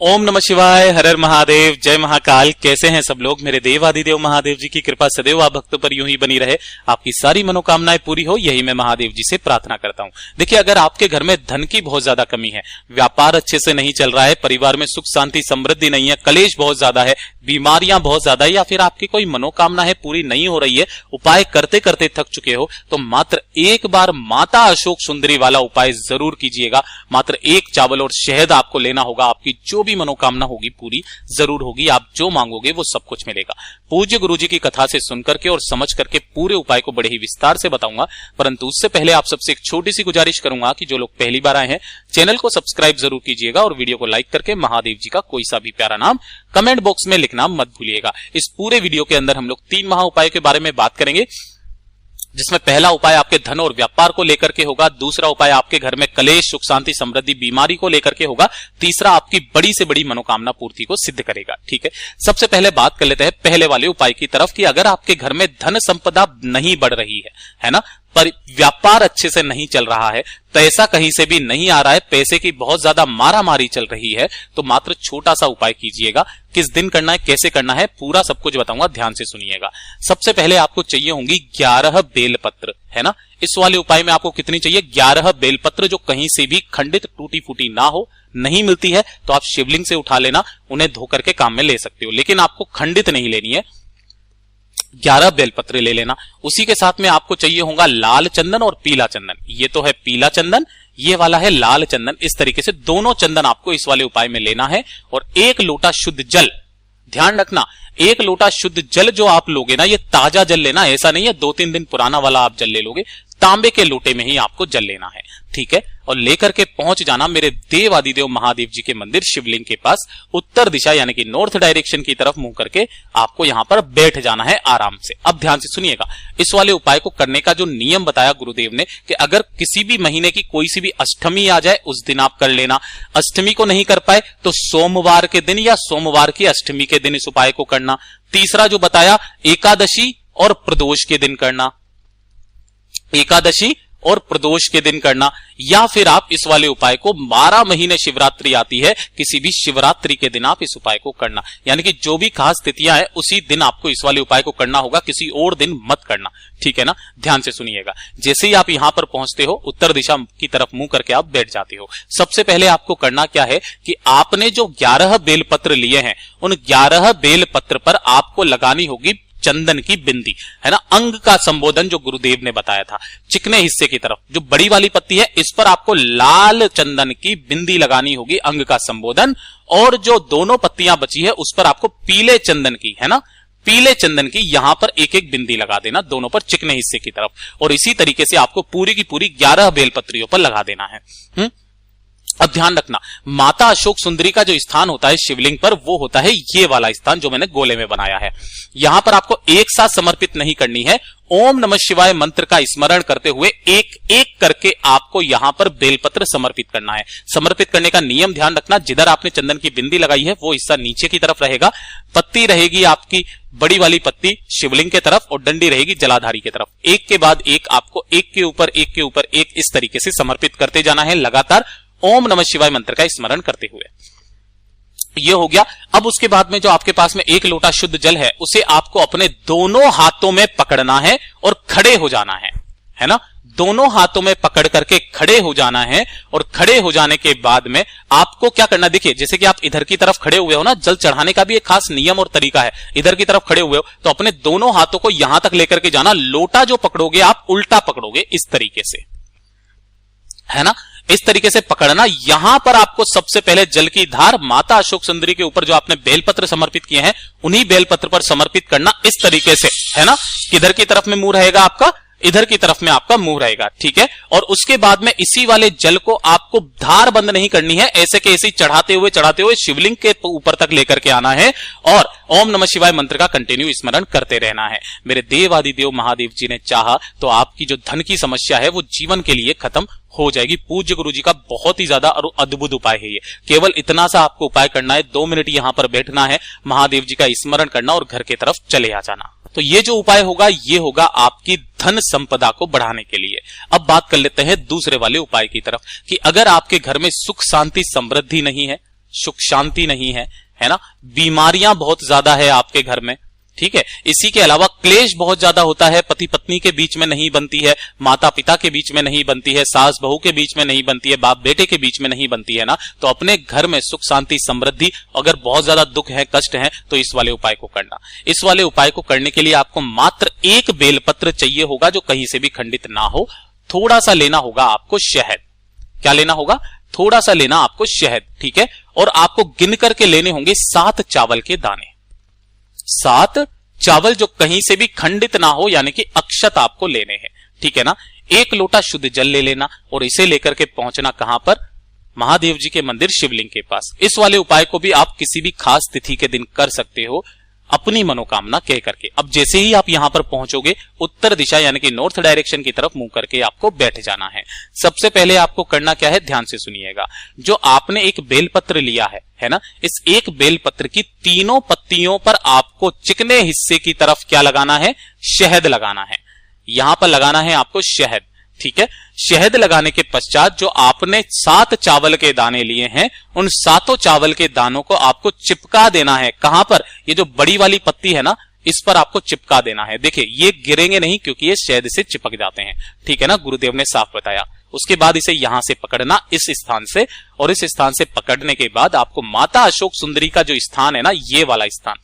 ओम नमः शिवाय, हर हर महादेव, जय महाकाल। कैसे हैं सब लोग। मेरे देव आदिदेव महादेव जी की कृपा सदैव आप भक्तों पर यूं ही बनी रहे, आपकी सारी मनोकामनाएं पूरी हो, यही मैं महादेव जी से प्रार्थना करता हूं। देखिए, अगर आपके घर में धन की बहुत ज्यादा कमी है, व्यापार अच्छे से नहीं चल रहा है, परिवार में सुख शांति समृद्धि नहीं है, कलेश बहुत ज्यादा है, बीमारियां बहुत ज्यादा है, या फिर आपकी कोई मनोकामना है पूरी नहीं हो रही है, उपाय करते करते थक चुके हो, तो मात्र एक बार माता अशोक सुंदरी वाला उपाय जरूर कीजिएगा। मात्र एक चावल और शहद आपको लेना होगा, आपकी जो भी मनोकामना होगी पूरी जरूर होगी। आप जो मांगोगे वो सब कुछ मिलेगा। पूज्य गुरुजी की कथा से सुनकर के और समझ करके पूरे उपाय को बड़े ही विस्तार से बताऊंगा, परंतु उससे पहले आप सबसे एक छोटी सी गुजारिश करूंगा कि जो लोग पहली बार आए हैं, चैनल को सब्सक्राइब जरूर कीजिएगा और वीडियो को लाइक करके महादेव जी का कोई सा भी प्यारा नाम कमेंट बॉक्स में लिखना मत भूलिएगा। इस पूरे वीडियो के अंदर हम लोग 3 महा उपायों के बारे में बात करेंगे, जिसमें पहला उपाय आपके धन और व्यापार को लेकर के होगा, दूसरा उपाय आपके घर में कलेश सुख शांति समृद्धि बीमारी को लेकर के होगा, तीसरा आपकी बड़ी से बड़ी मनोकामना पूर्ति को सिद्ध करेगा। ठीक है, सबसे पहले बात कर लेते हैं पहले वाले उपाय की तरफ कि अगर आपके घर में धन संपदा नहीं बढ़ रही है ना, पर व्यापार अच्छे से नहीं चल रहा है, पैसा कहीं से भी नहीं आ रहा है, पैसे की बहुत ज्यादा मारामारी चल रही है, तो मात्र छोटा सा उपाय कीजिएगा। किस दिन करना है, कैसे करना है, पूरा सब कुछ बताऊंगा, ध्यान से सुनिएगा। सबसे पहले आपको चाहिए होंगी 11 बेलपत्र, है ना। इस वाले उपाय में आपको कितनी चाहिए? 11 बेलपत्र, जो कहीं से भी खंडित टूटी फूटी ना हो। नहीं मिलती है तो आप शिवलिंग से उठा लेना, उन्हें धो करके काम में ले सकते हो, लेकिन आपको खंडित नहीं लेनी है। 11 बेलपत्र ले लेना। उसी के साथ में आपको चाहिए होगा लाल चंदन और पीला चंदन। ये तो है पीला चंदन, ये वाला है लाल चंदन। इस तरीके से दोनों चंदन आपको इस वाले उपाय में लेना है। और 1 लोटा शुद्ध जल, ध्यान रखना, 1 लोटा शुद्ध जल जो आप लोगे ना, ये ताजा जल लेना, ऐसा नहीं है 2-3 दिन पुराना वाला आप जल ले लोगे। तांबे के लोटे में ही आपको जल लेना है, ठीक है। और लेकर के पहुंच जाना मेरे देव आदिदेव महादेव जी के मंदिर शिवलिंग के पास, उत्तर दिशा यानी कि नॉर्थ डायरेक्शन की तरफ मुंह करके आपको यहां पर बैठ जाना है आराम से। अब ध्यान से सुनिएगा, इस वाले उपाय को करने का जो नियम बताया गुरुदेव ने कि अगर किसी भी महीने की कोई सी भी अष्टमी आ जाए उस दिन आप कर लेना। अष्टमी को नहीं कर पाए तो सोमवार के दिन या सोमवार की अष्टमी के दिन इस उपाय को करना। तीसरा जो बताया, एकादशी और प्रदोष के दिन करना, एकादशी और प्रदोष के दिन करना। या फिर आप इस वाले उपाय को 12 महीने शिवरात्रि आती है, किसी भी शिवरात्रि के दिन आप इस उपाय को करना। यानी कि जो भी खास तिथियां है उसी दिन आपको इस वाले उपाय को करना होगा, किसी और दिन मत करना, ठीक है ना। ध्यान से सुनिएगा, जैसे ही आप यहां पर पहुंचते हो, उत्तर दिशा की तरफ मुंह करके आप बैठ जाते हो। सबसे पहले आपको करना क्या है कि आपने जो 11 बेलपत्र लिए हैं, उन 11 बेलपत्र पर आपको लगानी होगी चंदन की बिंदी, है ना। अंग का संबोधन जो गुरुदेव ने बताया था, चिकने हिस्से की तरफ जो बड़ी वाली पत्ती है, इस पर आपको लाल चंदन की बिंदी लगानी होगी, अंग का संबोधन। और जो दोनों पत्तियां बची है उस पर आपको पीले चंदन की, है ना, पीले चंदन की यहां पर एक एक बिंदी लगा देना, दोनों पर चिकने हिस्से की तरफ। और इसी तरीके से आपको पूरी की पूरी 11 बेलपत्रियों पर लगा देना है। अब ध्यान रखना, माता अशोक सुंदरी का जो स्थान होता है शिवलिंग पर, वो होता है ये वाला स्थान जो मैंने गोले में बनाया है। यहां पर आपको एक साथ समर्पित नहीं करनी है, ओम नमः शिवाय मंत्र का स्मरण करते हुए एक एक करके आपको यहां पर बेलपत्र समर्पित करना है। समर्पित करने का नियम ध्यान रखना, जिधर आपने चंदन की बिंदी लगाई है वो हिस्सा नीचे की तरफ रहेगा, पत्ती रहेगी आपकी बड़ी वाली पत्ती शिवलिंग के तरफ और डंडी रहेगी जलाधारी की तरफ। एक के बाद एक आपको एक के ऊपर एक के ऊपर एक इस तरीके से समर्पित करते जाना है लगातार, ओम नमः शिवाय मंत्र का स्मरण करते हुए। ये हो गया। अब उसके बाद में जो आपके पास में 1 लोटा शुद्ध जल है, उसे आपको अपने दोनों हाथों में पकड़ना है और खड़े हो जाना है ना। दोनों हाथों में पकड़ करके खड़े हो जाना है। और खड़े हो जाने के बाद में आपको क्या करना, देखिए जैसे कि आप इधर की तरफ खड़े हुए हो ना, जल चढ़ाने का भी एक खास नियम और तरीका है। इधर की तरफ खड़े हुए हो तो अपने दोनों हाथों को यहां तक लेकर के जाना, लोटा जो पकड़ोगे आप उल्टा पकड़ोगे इस तरीके से, है ना, इस तरीके से पकड़ना। यहां पर आपको सबसे पहले जल की धार माता अशोक सुंदरी के ऊपर जो आपने बेलपत्र समर्पित किए हैं उन्हीं बेलपत्र पर समर्पित करना इस तरीके से, है ना। किधर की तरफ में मुंह रहेगा आपका, इधर की तरफ में आपका मुंह रहेगा, ठीक है। और उसके बाद में इसी वाले जल को आपको धार बंद नहीं करनी है, ऐसे के ऐसे चढ़ाते हुए शिवलिंग के ऊपर तक लेकर के आना है और ओम नमः शिवाय मंत्र का कंटिन्यू स्मरण करते रहना है। मेरे देव आदिदेव महादेव जी ने चाहा तो आपकी जो धन की समस्या है वो जीवन के लिए खत्म हो जाएगी। पूज्य गुरु जी का बहुत ही ज्यादा और अद्भुत उपाय है ये। केवल इतना सा आपको उपाय करना है, 2 मिनट यहां पर बैठना है, महादेव जी का स्मरण करना और घर की तरफ चले आ जाना। तो ये जो उपाय होगा ये होगा आपकी धन संपदा को बढ़ाने के लिए। अब बात कर लेते हैं दूसरे वाले उपाय की तरफ कि अगर आपके घर में सुख शांति समृद्धि नहीं है, सुख शांति नहीं है ना, बीमारियां बहुत ज्यादा है आपके घर में, ठीक है। इसी के अलावा क्लेश बहुत ज्यादा होता है, पति पत्नी के बीच में नहीं बनती है, माता पिता के बीच में नहीं बनती है, सास बहू के बीच में नहीं बनती है, बाप बेटे के बीच में नहीं बनती है ना, तो अपने घर में सुख शांति समृद्धि, अगर बहुत ज्यादा दुख है कष्ट है तो इस वाले उपाय को करना। इस वाले उपाय को करने के लिए आपको मात्र एक बेलपत्र चाहिए होगा जो कहीं से भी खंडित ना हो। थोड़ा सा लेना होगा आपको शहद। क्या लेना होगा? थोड़ा सा लेना आपको शहद, ठीक है। और आपको गिन करके लेने होंगे 7 चावल के दाने, 7 चावल जो कहीं से भी खंडित ना हो, यानी कि अक्षत आपको लेने हैं, ठीक है ना। 1 लोटा शुद्ध जल ले लेना और इसे लेकर के पहुंचना कहां पर? महादेव जी के मंदिर शिवलिंग के पास। इस वाले उपाय को भी आप किसी भी खास तिथि के दिन कर सकते हो अपनी मनोकामना कह करके। अब जैसे ही आप यहां पर पहुंचोगे, उत्तर दिशा यानी कि नॉर्थ डायरेक्शन की तरफ मुंह करके आपको बैठ जाना है। सबसे पहले आपको करना क्या है, ध्यान से सुनिएगा। जो आपने एक बेलपत्र लिया है ना, इस एक बेलपत्र की तीनों पत्तियों पर आपको चिकने हिस्से की तरफ क्या लगाना है? शहद लगाना है। यहां पर लगाना है आपको शहद, ठीक है। शहद लगाने के पश्चात जो आपने 7 चावल के दाने लिए हैं, उन 7 चावल के दानों को आपको चिपका देना है। कहां पर? ये जो बड़ी वाली पत्ती है ना, इस पर आपको चिपका देना है। देखिए ये गिरेंगे नहीं क्योंकि ये शहद से चिपक जाते हैं, ठीक है ना, गुरुदेव ने साफ बताया। उसके बाद इसे यहां से पकड़ना, इस स्थान से, और इस स्थान से पकड़ने के बाद आपको माता अशोक सुंदरी का जो स्थान है ना, ये वाला स्थान,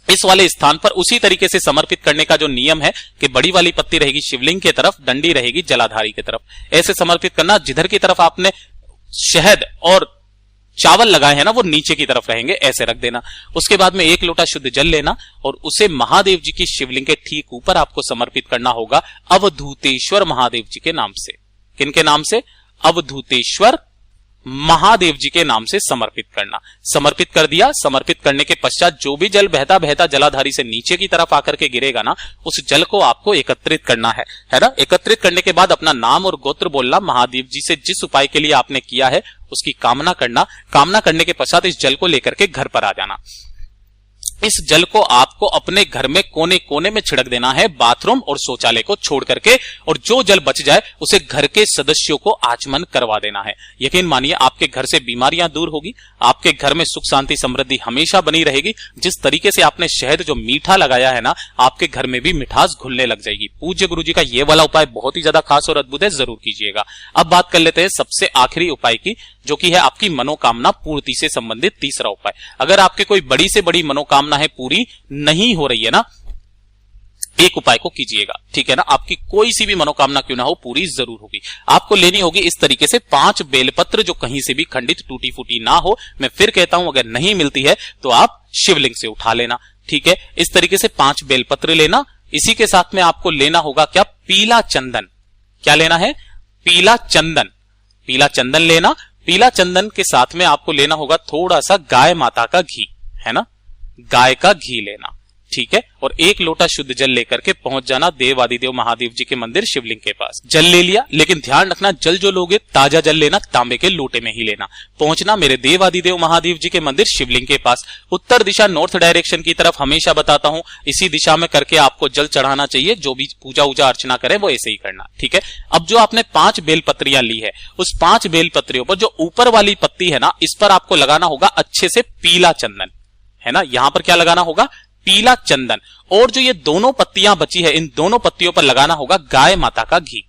इस वाले स्थान पर उसी तरीके से समर्पित करने का जो नियम है कि बड़ी वाली पत्ती रहेगी शिवलिंग की तरफ, डंडी रहेगी जलाधारी की तरफ, ऐसे समर्पित करना। जिधर की तरफ आपने शहद और चावल लगाए हैं ना, वो नीचे की तरफ रहेंगे, ऐसे रख देना। उसके बाद में 1 लोटा शुद्ध जल लेना और उसे महादेव जी की शिवलिंग के ठीक ऊपर आपको समर्पित करना होगा अवधूतेश्वर महादेव जी के नाम से। किनके नाम से? अवधूतेश्वर महादेव जी के नाम से समर्पित करना। समर्पित कर दिया। समर्पित करने के पश्चात जो भी जल बहता बहता जलाधारी से नीचे की तरफ आकर के गिरेगा ना, उस जल को आपको एकत्रित करना है ना। एकत्रित करने के बाद अपना नाम और गोत्र बोलना, महादेव जी से जिस उपाय के लिए आपने किया है उसकी कामना करना। कामना करने के पश्चात इस जल को लेकर के घर पर आ जाना। इस जल को आपको अपने घर में कोने कोने में छिड़क देना है, बाथरूम और शौचालय को छोड़ करके, और जो जल बच जाए उसे घर के सदस्यों को आचमन करवा देना है। यकीन मानिए आपके घर से बीमारियां दूर होगी, आपके घर में सुख शांति समृद्धि हमेशा बनी रहेगी। जिस तरीके से आपने शहद जो मीठा लगाया है ना, आपके घर में भी मिठास घुलने लग जाएगी। पूज्य गुरु जी का ये वाला उपाय बहुत ही ज्यादा खास और अद्भुत है, जरूर कीजिएगा। अब बात कर लेते हैं सबसे आखिरी उपाय की, जो कि है आपकी मनोकामना पूर्ति से संबंधित तीसरा उपाय। अगर आपके कोई बड़ी से बड़ी मनोकामना है पूरी नहीं हो रही है ना, एक उपाय को कीजिएगा, ठीक है ना। आपकी कोई सी भी मनोकामना क्यों ना हो, पूरी जरूर होगी। आपको लेनी होगी इस तरीके से 5 बेलपत्र जो कहीं से भी खंडित टूटी फूटी ना हो। मैं फिर कहता हूं, अगर नहीं मिलती है तो आप शिवलिंग से उठा लेना, ठीक है। इस तरीके से 5 बेलपत्र लेना। इसी के साथ में आपको लेना होगा क्या? पीला चंदन। क्या लेना है? पीला चंदन। पीला चंदन लेना। पीला चंदन के साथ में आपको लेना होगा थोड़ा सा गाय माता का घी, है ना, गाय का घी लेना, ठीक है। और 1 लोटा शुद्ध जल लेकर के पहुंच जाना देवादिदेव महादेव जी के मंदिर शिवलिंग के पास। जल ले लिया, लेकिन ध्यान रखना जल जो लोगे ताजा जल लेना, तांबे के लोटे में ही लेना। पहुंचना मेरे देवादिदेव महादेव जी के मंदिर शिवलिंग के पास। उत्तर दिशा नॉर्थ डायरेक्शन की तरफ, हमेशा बताता हूं इसी दिशा में करके आपको जल चढ़ाना चाहिए। जो भी पूजा उजा अर्चना करे वो ऐसे ही करना, ठीक है। अब जो आपने 5 बेलपत्रियां ली है, उस 5 बेलपत्रियों पर जो ऊपर वाली पत्ती है ना, इस पर आपको लगाना होगा अच्छे से पीला चंदन, है ना। यहां पर क्या लगाना होगा? पीला चंदन। और जो ये दोनों पत्तियां बची है, इन दोनों पत्तियों पर लगाना होगा गाय माता का घी।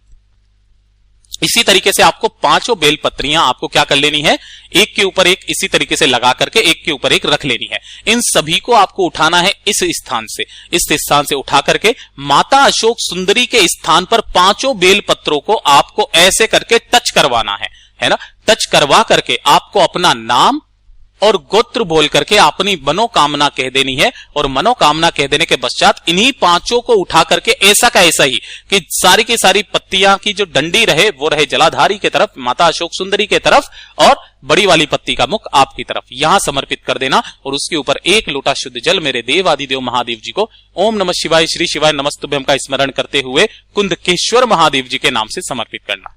इसी तरीके से आपको 5 बेलपत्रियां आपको क्या कर लेनी है? एक के ऊपर एक इसी तरीके से लगा करके एक के ऊपर एक रख लेनी है। इन सभी को आपको उठाना है इस स्थान से। इस स्थान से उठा करके माता अशोक सुंदरी के स्थान पर 5 बेलपत्रों को आपको ऐसे करके टच करवाना है ना। टच करवा करके आपको अपना नाम और गोत्र बोल करके अपनी मनोकामना कह देनी है। और मनोकामना कह देने के पश्चात इन्हीं 5 को उठा करके ऐसा का ऐसा ही कि सारी की सारी पत्तियां की जो डंडी रहे वो रहे जलाधारी की तरफ, माता अशोक सुंदरी के तरफ, और बड़ी वाली पत्ती का मुख आपकी तरफ, यहां समर्पित कर देना। और उसके ऊपर 1 लोटा शुद्ध जल मेरे देवादिदेव महादेव जी को ओम नमः शिवाय श्री शिवाय नमस्तुभ्यं का स्मरण करते हुए कुंदकेश्वर महादेव जी के नाम से समर्पित करना।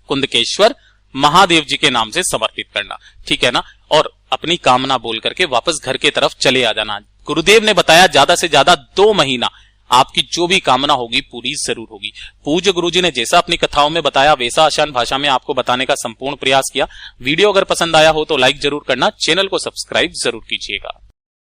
कुंदकेश्वर महादेव जी के नाम से समर्पित करना, ठीक है ना। और अपनी कामना बोल करके वापस घर के तरफ चले आ जाना। गुरुदेव ने बताया ज्यादा से ज्यादा 2 महीना आपकी जो भी कामना होगी पूरी जरूर होगी। पूज्य गुरुजी ने जैसा अपनी कथाओं में बताया वैसा आसान भाषा में आपको बताने का संपूर्ण प्रयास किया। वीडियो अगर पसंद आया हो तो लाइक जरूर करना, चैनल को सब्सक्राइब जरूर कीजिएगा।